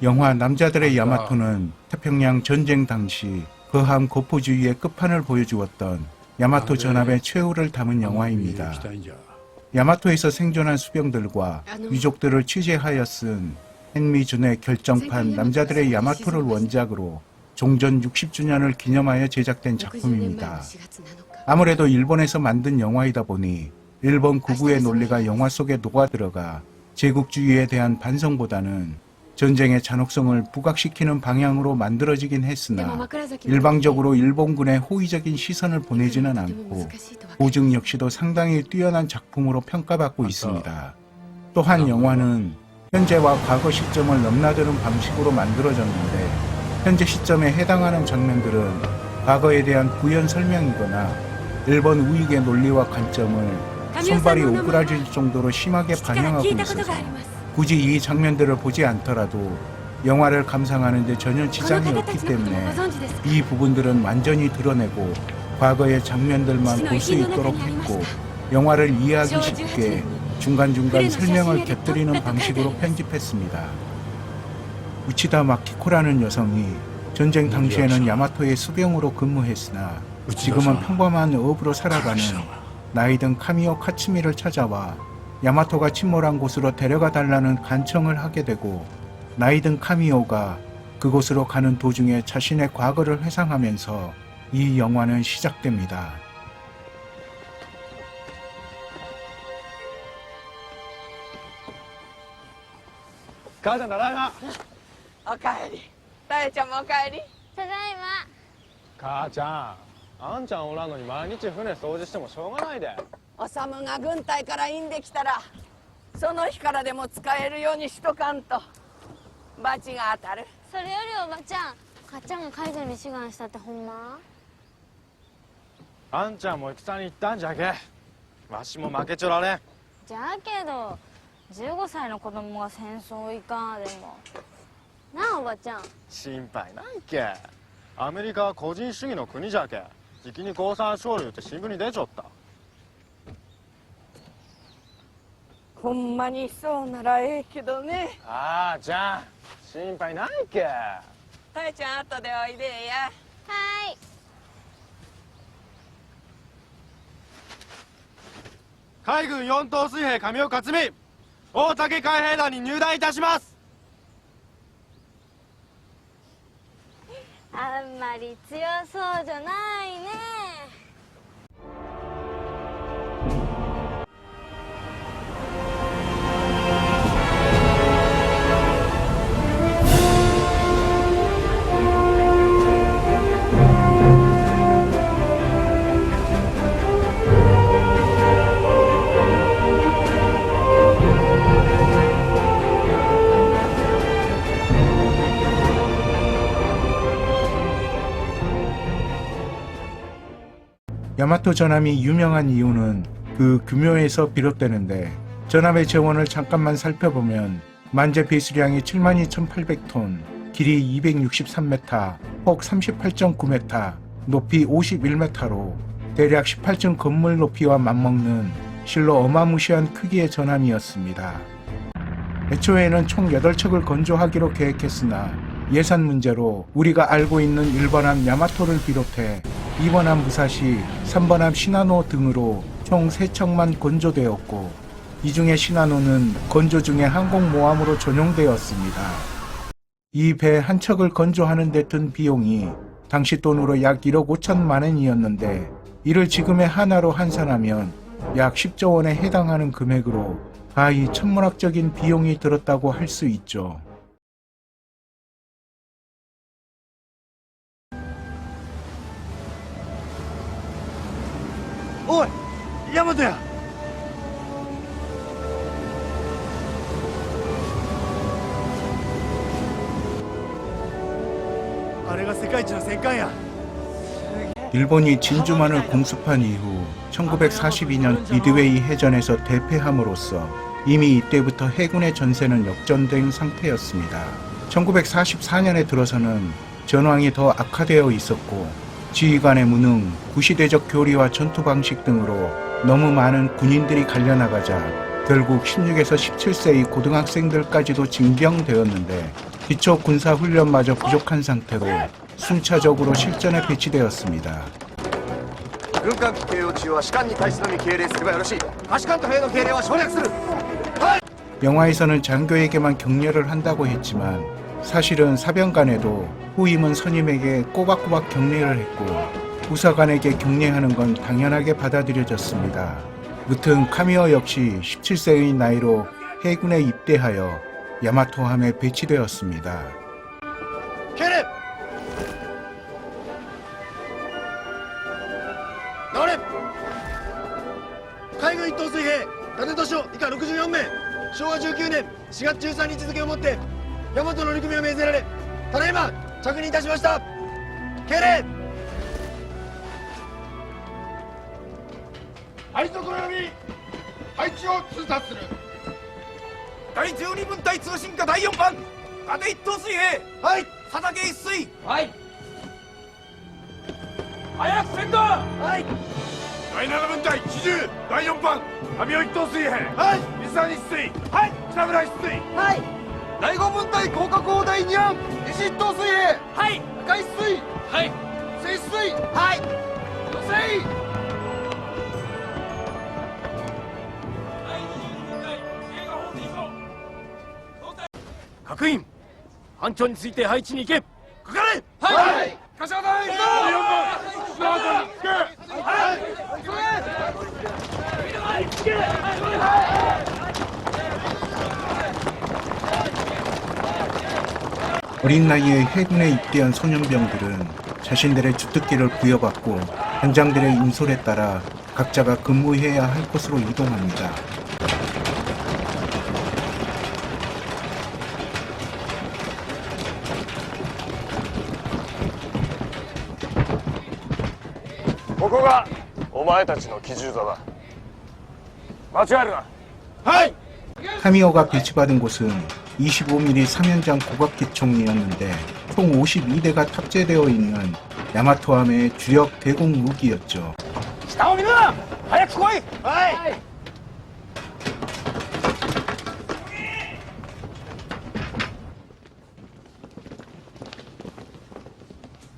영화 남자들의 야마토는 태평양 전쟁 당시 거함 고포주의의 끝판을 보여주었던 야마토 전함의 최후를 담은 영화입니다. 야마토에서 생존한 수병들과 유족들을 취재하여 쓴 hen미준의 결정판 남자들의 야마토를 원작으로 종전 60주년을 기념하여 제작된 작품입니다. 아무래도 일본에서 만든 영화이다 보니 일본 구구의 논리가 영화 속에 녹아들어가 제국주의에 대한 반성보다는 전쟁의 잔혹성을 부각시키는 방향으로 만들어지긴 했으나 일방적으로 일본군의 호의적인 시선을 보내지는 않고 보증 역시도 상당히 뛰어난 작품으로 평가받고 있습니다. 또한 영화는 현재와 과거 시점을 넘나드는 방식으로 만들어졌는데 현재 시점에 해당하는 장면들은 과거에 대한 구현 설명이거나 일본 우익의 논리와 관점을 손발이 오그라질 정도로 심하게 반영하고 있어서 굳이 이 장면들을 보지 않더라도 영화를 감상하는 데 전혀 지장이 없기 때문에 이 부분들은 완전히 드러내고 과거의 장면들만 볼 수 있도록 했고 영화를 이해하기 쉽게 중간중간 설명을 곁들이는 방식으로 편집했습니다. 우치다 마키코라는 여성이 전쟁 당시에는 야마토의 수병으로 근무했으나 지금은 평범한 어부로 살아가는 나이든 카미오 카츠미를 찾아와 야마토가 침몰한 곳으로 데려가 달라는 간청을 하게 되고 나이든 카미오가 그곳으로 가는 도중에 자신의 과거를 회상하면서 이 영화는 시작됩니다. 母ちゃんただいま。おかえり。たえちゃんもおかえり。ただいま。母ちゃん、あんちゃんおらんのに毎日船掃除してもしょうがないで。おさむが軍隊からいんできたらその日からでも使えるようにしとかんと罰が当たる。それよりおばちゃん、かっちゃんが海軍に志願したってほんま？あんちゃんも戦に行ったんじゃけ。わしも負けちょられん。じゃけど15歳の子供が戦争行かんでもなあおばちゃん。心配ないけ。アメリカは個人主義の国じゃけ。じきに降参勝利って新聞に出ちょった。ほんまにそうならええけどね。ああちゃん心配ないけ。たえちゃん後でおいでや。はい。海軍4等水兵神尾克美、大竹海兵団に入団いたします。あんまり強そうじゃないね。야마토 전함이 유명한 이유는 그 규모에서 비롯되는데 전함의 재원을 잠깐만 살펴보면 만재 배수량이 72,800톤, 길이 263m, 폭 38.9m, 높이 51m로 대략 18층 건물 높이와 맞먹는 실로 어마무시한 크기의 전함이었습니다. 애초에는 총 8척을 건조하기로 계획했으나 예산 문제로 우리가 알고 있는 1번함 야마토를 비롯해 2번함 무사시, 3번함 시나노 등으로 총 3척만 건조되었고 이 중에 시나노는 건조 중에 항공모함으로 전용되었습니다. 이 배 한 척을 건조하는 데 든 비용이 당시 돈으로 약 1억 5천만 원이었는데 이를 지금의 하나로 환산하면 약 10조 원에 해당하는 금액으로 가히 천문학적인 비용이 들었다고 할 수 있죠.おいヤマトや。あれが世界一の戦艦や。 일본이 진주만을 공습한 이후 1942년 미드웨이 해전에서 대패함으로써 이미 이때부터 해군의 전세는 역전된 상태였습니다. 1944년에 들어서는 전황이 더 악화되어 있었고 지휘관의 무능, 구시대적 교리와 전투 방식 등으로 너무 많은 군인들이 갈려나가자 결국 16에서 17세의 고등학생들까지도 징병되었는데 기초 군사 훈련마저 부족한 상태로 순차적으로 실전에 배치되었습니다. 軍艦機形容中は士官に対しのみ敬礼すればよろしい。下士官と兵の敬礼は省略する。 영화에서는 장교에게만 격려를 한다고 했지만 사실은 사병간에도 후임은 선임에게 꼬박꼬박 격려를 했고 부사관에게 격려하는 건 당연하게 받아들여졌습니다. 무튼 카미어 역시 17세의 나이로 해군에 입대하여 야마토함에 배치되었습니다. 敬礼。直れ。海軍一等水兵伊達敏夫以下64名。昭和19年4月13日付をもって大和の乗組を命ぜられ、ただいま着任いたしました。敬礼。配属及び配置を通達する。第12分隊通信課第4番伊達一等水兵。はい。佐竹一水。はい。早く先導。はい。第7分隊奇獣第4番神尾一等水兵。はい。水谷一水。はい。北村一水。はい。第5分隊広角砲第2班西一等水兵。はい。赤一水。はい。瀬一水。はい。女性。各員班長について配置に行け。かかれ。はい。柏隊4番石川隊行け。はい。行け。어린 나이에 해군에 입대한 소년병들은 자신들의 주특기를 부여받고 단장들의 인솔에 따라 각자가 근무해야 할 곳으로 이동합니다. 여기가 お前たちの機銃座だ。間違えるな。はい。 카미오가 배치받은 곳은 25mm 3연장 고각기총이었는데 총 52대가 탑재되어 있는 야마토함의 주력 대공 무기였죠. 下を見るな。早く来い。はい。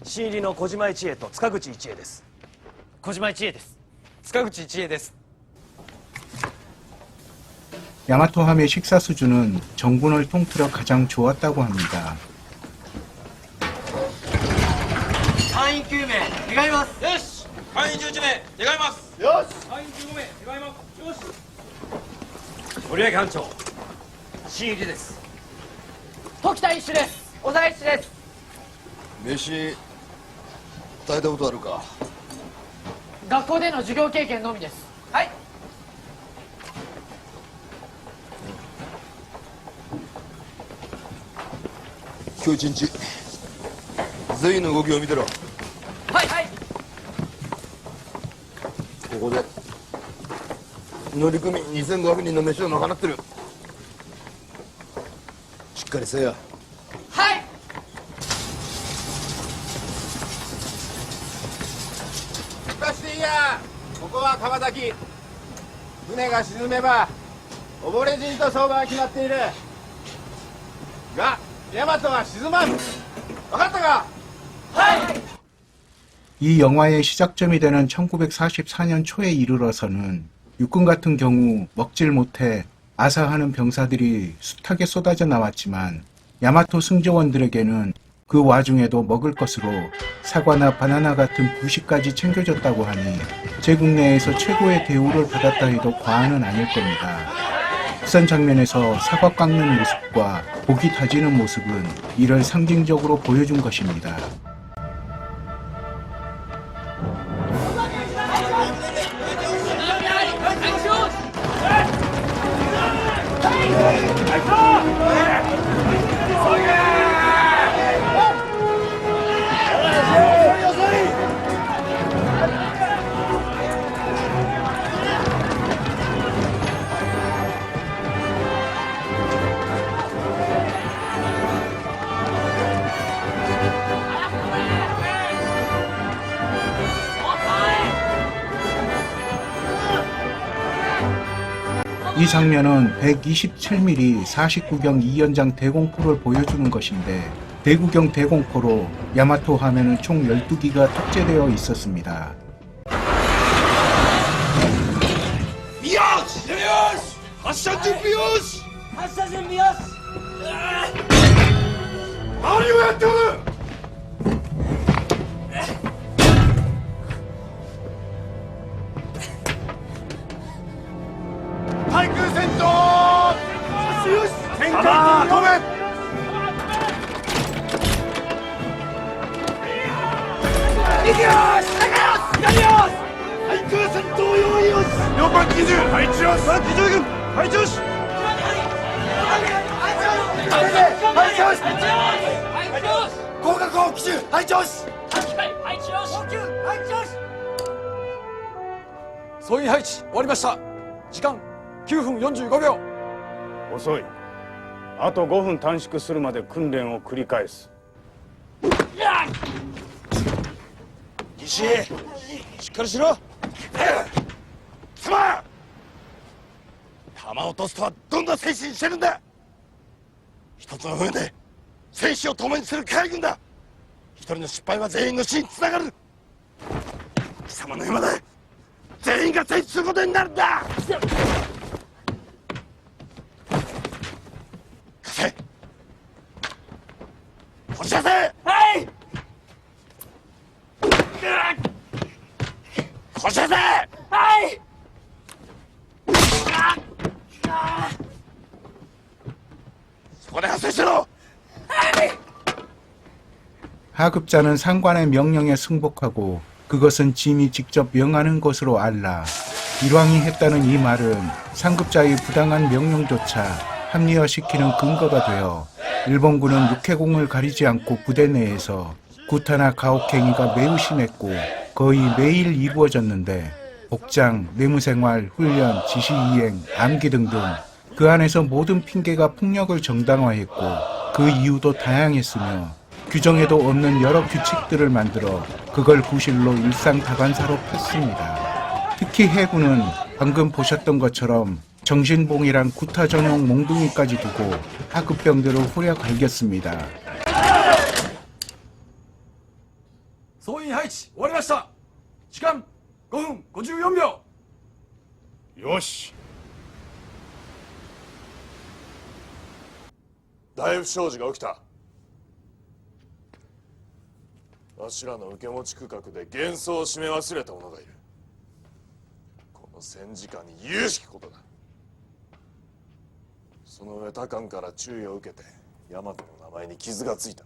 新入りの小島一恵と塚口一恵です。小島一恵です。塚口一恵です。 야마토함의 식사 수준은 정군을 통틀어 가장 좋았다고 합니다. 隊員9名願います。よし。隊員11名願います。よし。隊員15名願います。よし。森脇班長、新入りです。時田一種です。小沢一種です。飯食べたことあるか。学校での授業経験のみです。はい。今日一日全員の動きを見てろ。はいはい。ここで乗組員2500人の飯を賄ってる。しっかりせえや。はい。出していいや。ここは川崎。船が沈めば溺れ死にと相場が決まっているがヤマトは沈まん。分かったか。はい。 이 영화의 시작점이 되는 1944년 초에 이르러서는 육군 같은 경우 먹질 못해 아사하는 병사들이 숱하게 쏟아져 나왔지만 야마토 승조원들에게는 그 와중에도 먹을 것으로 사과나 바나나 같은 부식까지 챙겨줬다고 하니 제국 내에서 최고의 대우를 받았다 해도 과언은 아닐 겁니다. 부산 장면에서 사과 깎는 모습과 고기 다지는 모습은 이를 상징적으로 보여준 것입니다. 이 장면은 127mm 49경 2연장 대공포를 보여주는 것인데 대구경 대공포로 야마토 하면은 총 12기가 탑재되어 있었습니다.発射準備よし発射準備よし何をやっておる対空戦闘よし旋回止め行きよし左よし対空戦闘用意よし4番機銃配置よし機銃軍配置よし合格を機銃配置よし総員配置終わりました。時間9分45秒。遅い。あと5分短縮するまで訓練を繰り返す。西しっかりしろすまん弾を落とすとはどんな精神してるんだ一つの船で生死を共にする海軍だ一人の失敗は全員の死につながる貴様の山で全員が戦死することになるんだ貸せこし出せはいこし出せはいそこで発生しろ 하급자는 상관의 명령에 승복하고 그것은 짐이 직접 명하는 것으로 알라. 일왕이 했다는 이 말은 상급자의 부당한 명령조차 합리화시키는 근거가 되어 일본군은 육해공을 가리지 않고 부대 내에서 구타나 가혹행위가 매우 심했고 거의 매일 이루어졌는데 복장, 내무생활, 훈련, 지시이행, 암기 등등 그 안에서 모든 핑계가 폭력을 정당화했고 그 이유도 다양했으며 규정에도 없는 여러 규칙들을 만들어 그걸 구실로 일상다반사로 폈습니다. 특히 해군은 방금 보셨던 것처럼 정신봉이란 구타 전용 몽둥이까지 두고 하급병들을 후려 갈겼습니다. 総員配置終わりました。時間5分54秒。よし。大不祥事が起きたわしらの受け持ち区画で幻想を締め忘れた者がいるこの戦時下に有しきことだその上他官から注意を受けて大和の名前に傷がついた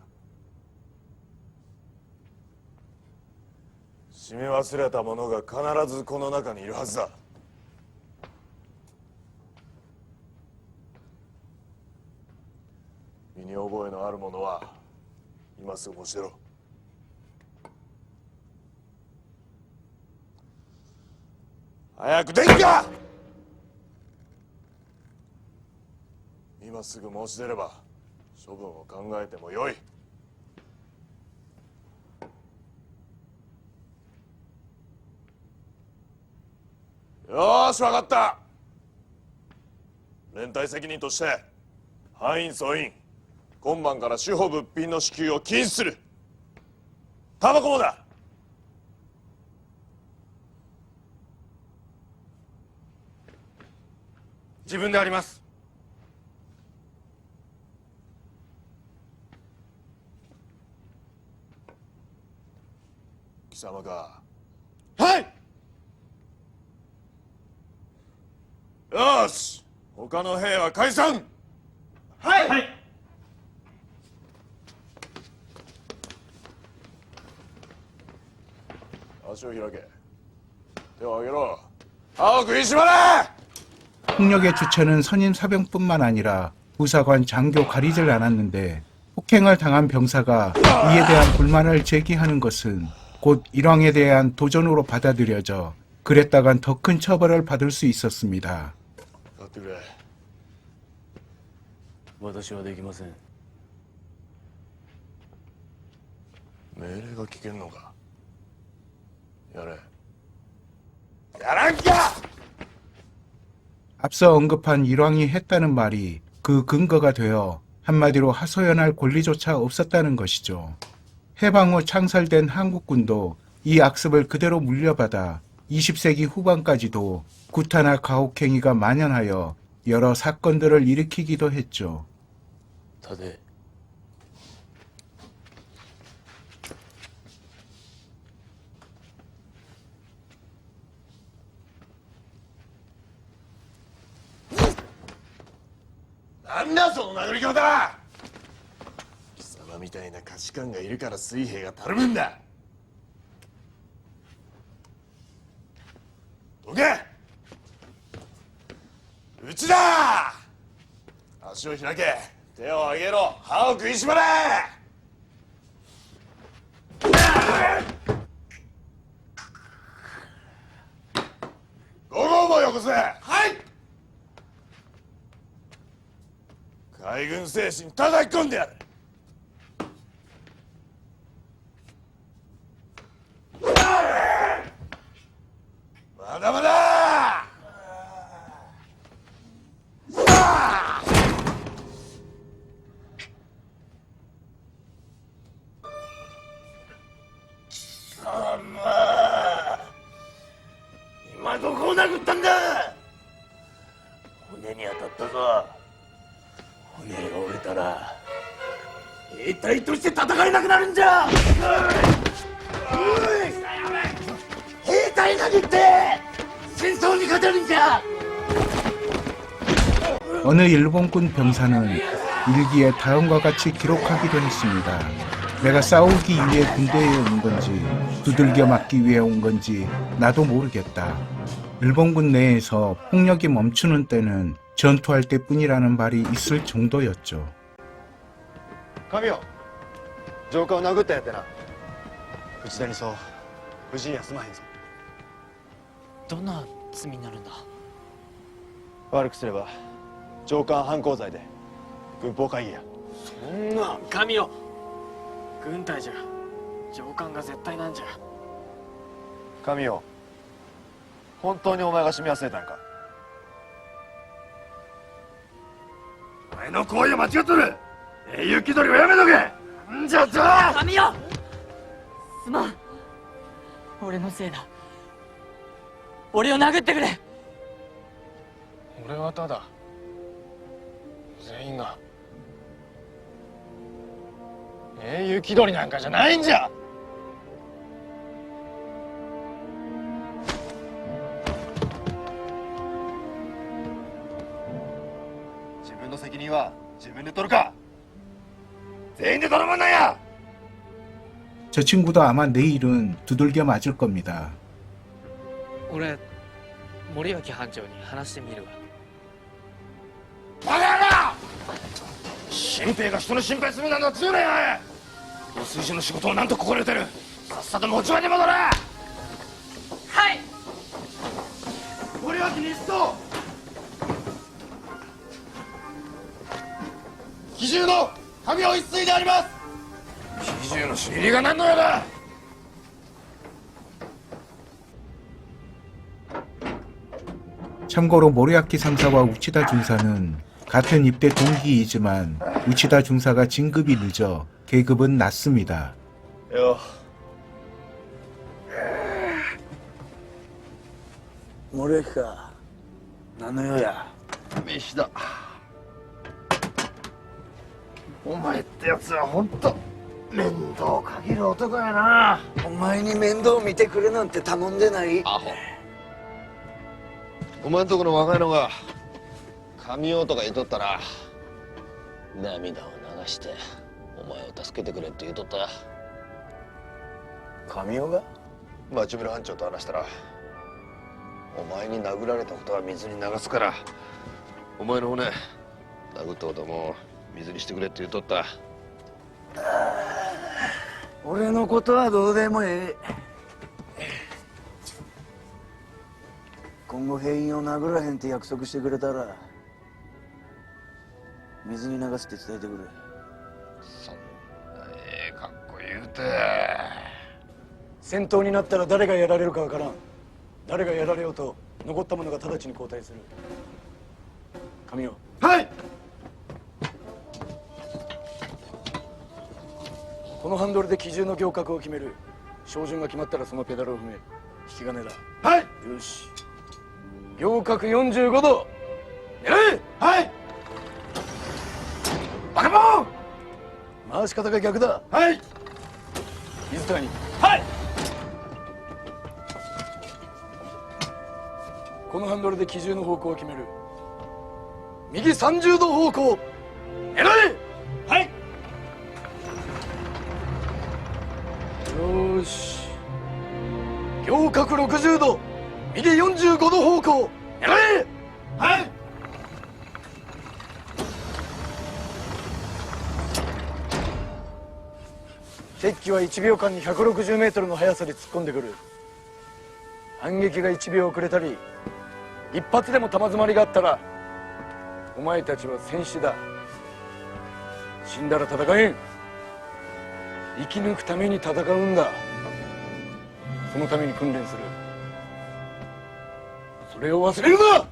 締め忘れた者が必ずこの中にいるはずだ身に覚えのある者は今すぐ教えろ早くできか今すぐ申し出れば処分を考えてもよいよーし分かった連帯責任として班員総員今晩から主保物品の支給を禁止するタバコもだ自分であります貴様かはいよーし他の兵は解散はい足を開け手を上げろ歯を食いしばれ 폭력의 주체는 선임 사병뿐만 아니라 부사관, 장교 가리질 않았는데 폭행을 당한 병사가 이에 대한 불만을 제기하는 것은 곧 일왕에 대한 도전으로 받아들여져 그랬다간 더 큰 처벌을 받을 수 있었습니다. 立ってくれ私はできません。命令が聞けんのかやれやらんか 앞서 언급한 일왕이 했다는 말이 그 근거가 되어 한마디로 하소연할 권리조차 없었다는 것이죠. 해방 후 창설된 한국군도 이 악습을 그대로 물려받아 20세기 후반까지도 구타나 가혹행위가 만연하여 여러 사건들을 일으키기도 했죠. 立て。なんだその殴り方だ。貴様みたいな価値観がいるから水兵がたるむんだ。どけ。内だ。足を開け。手を上げろ。歯を食いしばれ。午後もよこせ。はい。海軍精神叩き込んでやる。まだまだ。今どこを殴ったんだ。骨に当たったぞ。骨が折れたら兵隊として戦えなくなるんじゃ。兵隊殴って戦争に勝てるんじゃ。 어느 일본군 병사는 일기에 다음과 같이 기록하기도 했습니다. 내가 싸우기 위해 군대에 온 건지 두들겨 맞기 위해 온 건지 나도 모르겠다. 일본군 내에서 폭력이 멈추는 때는 전투할 때뿐이라는 말이 있을 정도였죠. 神よ、上官を殴ったんやってな。内田にそう無事に休まへんぞ。どんな罪になるんだ。悪くすれば上官犯行罪で軍法会議や。そんな。神よ、軍隊じゃ上官が絶対なんじゃ。神よ、本当にお前が締め忘れたんか。お前の行為は間違っとる。英雄気取りはやめとけ。んじゃじゃあ。神よ、すまん。俺のせいだ。俺を殴ってくれ。俺はただ全員が英雄気取りなんかじゃないんじゃ。自分の責任は自分で取るか。全員で頼まんなんや。 저 친구도 아마 내일은 두들겨 맞을 겁니다. 俺森脇班長に話してみるわ。バカ野郎。新兵が人の心配するなんだ強いねや。放水所の仕事をなんと心得てる。さっさと持ち場に戻れ。はい。森脇に一層。奇獣の神を一水であります。奇獣の仕入りが何の用だ。 참고로 모리야키 상사와 우치다 중사는 같은 입대 동기이지만 우치다 중사가 진급이 늦어 계급은 낮습니다. よ森脇か。何の用や。飯だ。お前ってやつは本当面倒かける男やな。お前に面倒見てくれなんて頼んでない。アホ。お前んとこの若いのが神男とか言っとったら涙を流してお前を助けてくれって言っとった。神尾が。町村班長と話したらお前に殴られたことは水に流すからお前の骨殴ったことも水にしてくれって言っとった。俺のことはどうでもええ。今後兵員を殴らへんって約束してくれたら水に流すって伝えてくれ。そんなかっこ言うて。戦闘になったら誰がやられるかわからん。誰がやられようと残った者が直ちに交代する。紙を。はい。このハンドルで機銃の行角を決める。照準が決まったらそのペダルを踏め。引き金だ。はい。よし。行角45度。狙え。はい。バカモン。回し方が逆だ。はい。水谷。はい。このハンドルで機銃の方向を決める。右30度方向。狙え。はい。よーし。行角60度。右45度方向。狙え。はい。敵機は1秒間に160メートルの速さで突っ込んでくる。反撃が1秒遅れたり一発でも弾詰まりがあったらお前たちは戦死だ。死んだら戦えん。生き抜くために戦うんだ。そのために訓練する。それを忘れるな。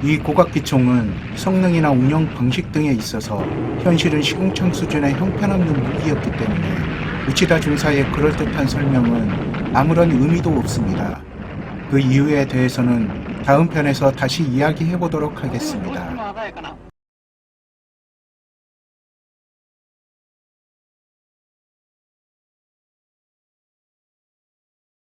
이 고각기총은 성능이나 운영 방식 등에 있어서 현실은 시궁창 수준의 형편없는 무기였기 때문에 우치다 중사의 그럴듯한 설명은 아무런 의미도 없습니다. 그 이유에 대해서는 다음 편에서 다시 이야기해보도록 하겠습니다.